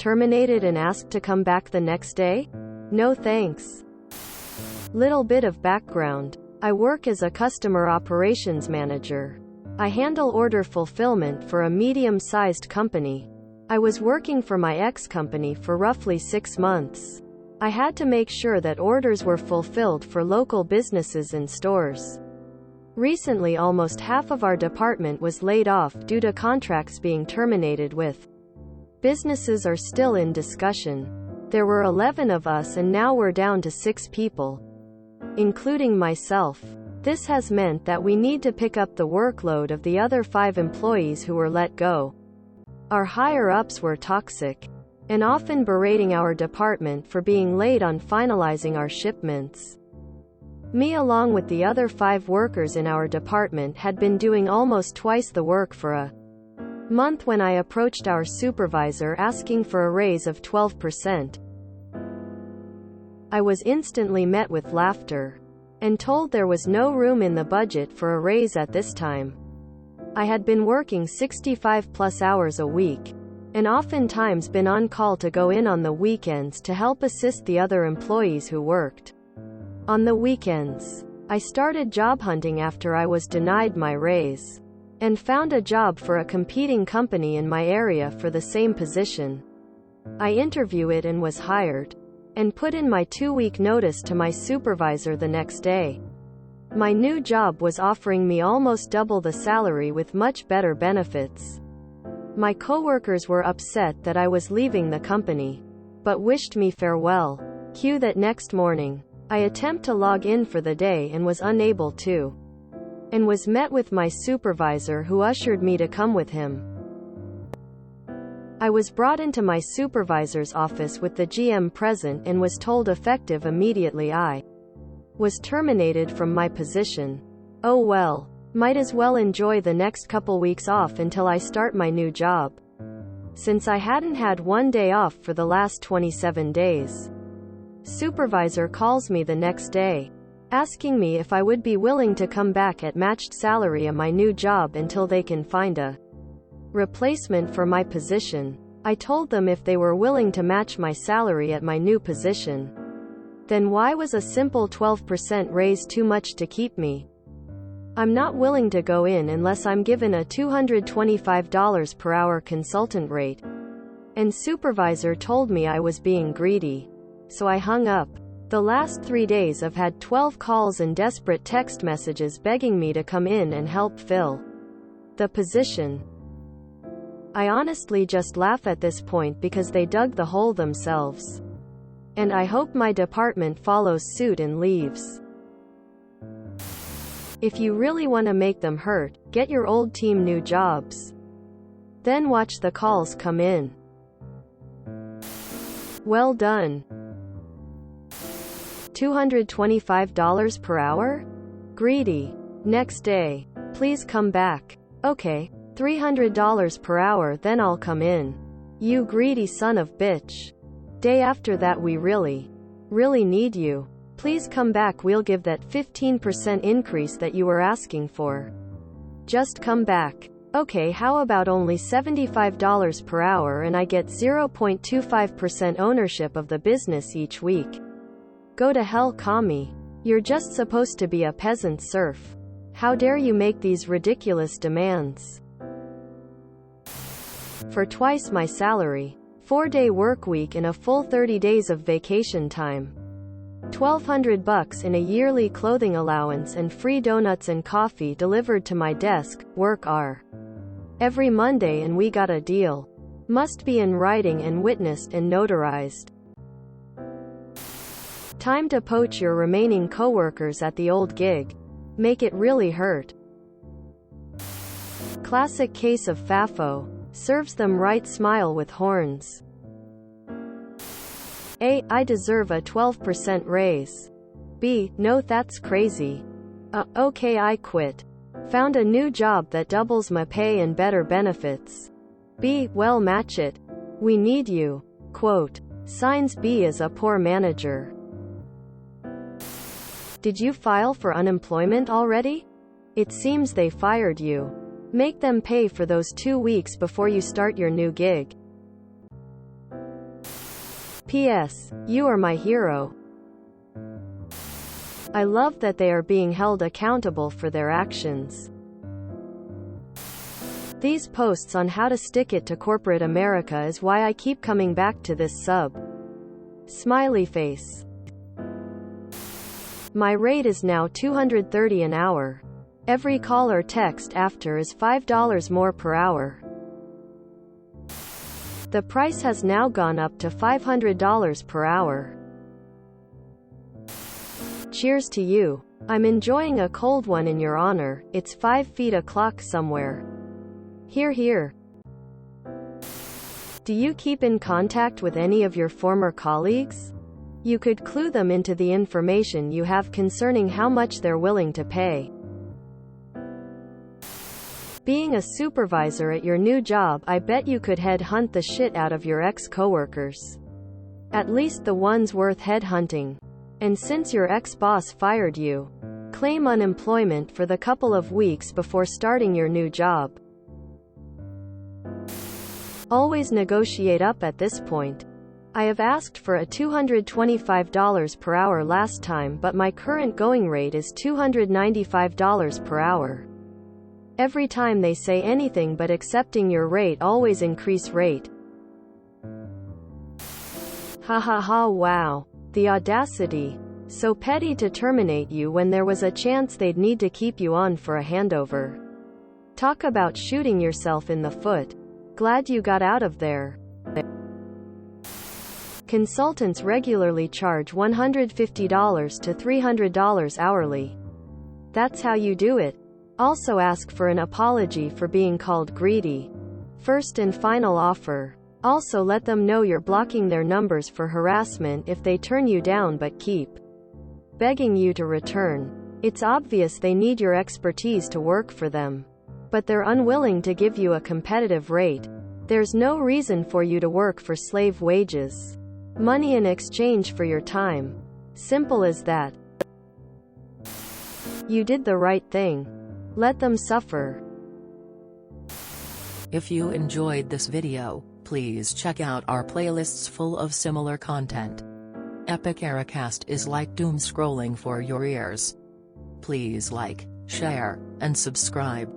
Terminated and asked to come back the next day? No thanks. Little bit of background. I work as a customer operations manager. I handle order fulfillment for a medium-sized company. I was working for my ex-company for roughly 6 months. I had to make sure that orders were fulfilled for local businesses and stores. Recently, almost half of our department was laid off due to contracts being terminated with. Businesses are still in discussion. There were 11 of us and now we're down to 6 people, including myself. This has meant that we need to pick up the workload of the other 5 employees who were let go. Our higher-ups were toxic, and often berating our department for being late on finalizing our shipments. Me along with the other 5 workers in our department had been doing almost twice the work for a month when I approached our supervisor asking for a raise of 12%. I was instantly met with laughter and told there was no room in the budget for a raise at this time. I had been working 65+ hours a week, and oftentimes been on call to go in on the weekends to help assist the other employees who worked on the weekends. I started job hunting after I was denied my raise, and found a job for a competing company in my area for the same position. I interviewed it and was hired, and put in my 2-week notice to my supervisor the next day. My new job was offering me almost double the salary with much better benefits. My coworkers were upset that I was leaving the company, but wished me farewell. Cue that next morning, I attempt to log in for the day and was unable to, and was met with my supervisor who ushered me to come with him. I was brought into my supervisor's office with the GM present and was told effective immediately I was terminated from my position. Oh well, might as well enjoy the next couple weeks off until I start my new job, since I hadn't had 1 day off for the last 27 days. Supervisor calls me the next day, asking me if I would be willing to come back at matched salary at my new job until they can find a replacement for my position. I told them if they were willing to match my salary at my new position, then why was a simple 12% raise too much to keep me? I'm not willing to go in unless I'm given a $225 per hour consultant rate. And supervisor told me I was being greedy. So I hung up. The last 3 days I've had 12 calls and desperate text messages begging me to come in and help fill the position. I honestly just laugh at this point because they dug the hole themselves. And I hope my department follows suit and leaves. If you really want to make them hurt, get your old team new jobs. Then watch the calls come in. Well done. $225 per hour? Greedy. Next day. Please come back. Okay. $300 per hour, then I'll come in. You greedy son of bitch. Day after that, we really need you. Please come back, we'll give that 15% increase that you were asking for. Just come back. Okay, how about only $75 per hour and I get 0.25% ownership of the business each week? Go to hell, commie. You're just supposed to be a peasant serf. How dare you make these ridiculous demands? For twice my salary, 4-day work week and a full 30 days of vacation time, $1,200 in a yearly clothing allowance and free donuts and coffee delivered to my desk, work are every Monday and we got a deal. Must be in writing and witnessed and notarized. Time to poach your remaining coworkers at the old gig. Make it really hurt. Classic case of FAFO. Serves them right, smile with horns. A. I deserve a 12% raise. B. No, that's crazy. Okay, I quit. Found a new job that doubles my pay and better benefits. B. Well, match it. We need you. Quote. Signs B is a poor manager. Did you file for unemployment already? It seems they fired you. Make them pay for those 2 weeks before you start your new gig. P.S. You are my hero. I love that they are being held accountable for their actions. These posts on how to stick it to corporate America is why I keep coming back to this sub. Smiley face. My rate is now $230 an hour. Every call or text after is $5 more per hour. The price has now gone up to $500 per hour. Cheers to you. I'm enjoying a cold one in your honor. It's 5 feet o'clock somewhere. Hear, hear. Do you keep in contact with any of your former colleagues? You could clue them into the information you have concerning how much they're willing to pay. Being a supervisor at your new job, I bet you could headhunt the shit out of your ex-coworkers. At least the ones worth headhunting. And since your ex-boss fired you, claim unemployment for the couple of weeks before starting your new job. Always negotiate up at this point. I have asked for a $225 per hour last time, but my current going rate is $295 per hour. Every time they say anything but accepting your rate, always increase rate. Ha ha ha, wow. The audacity. So petty to terminate you when there was a chance they'd need to keep you on for a handover. Talk about shooting yourself in the foot. Glad you got out of there. Consultants regularly charge $150 to $300 hourly. That's how you do it. Also ask for an apology for being called greedy. First and final offer. Also let them know you're blocking their numbers for harassment if they turn you down but keep begging you to return. It's obvious they need your expertise to work for them, but they're unwilling to give you a competitive rate. There's no reason for you to work for slave wages. Money in exchange for your time. Simple as that. You did the right thing. Let them suffer. If you enjoyed this video, please check out our playlists full of similar content. Epic Ericast is like doom scrolling for your ears. Please like, share, and subscribe.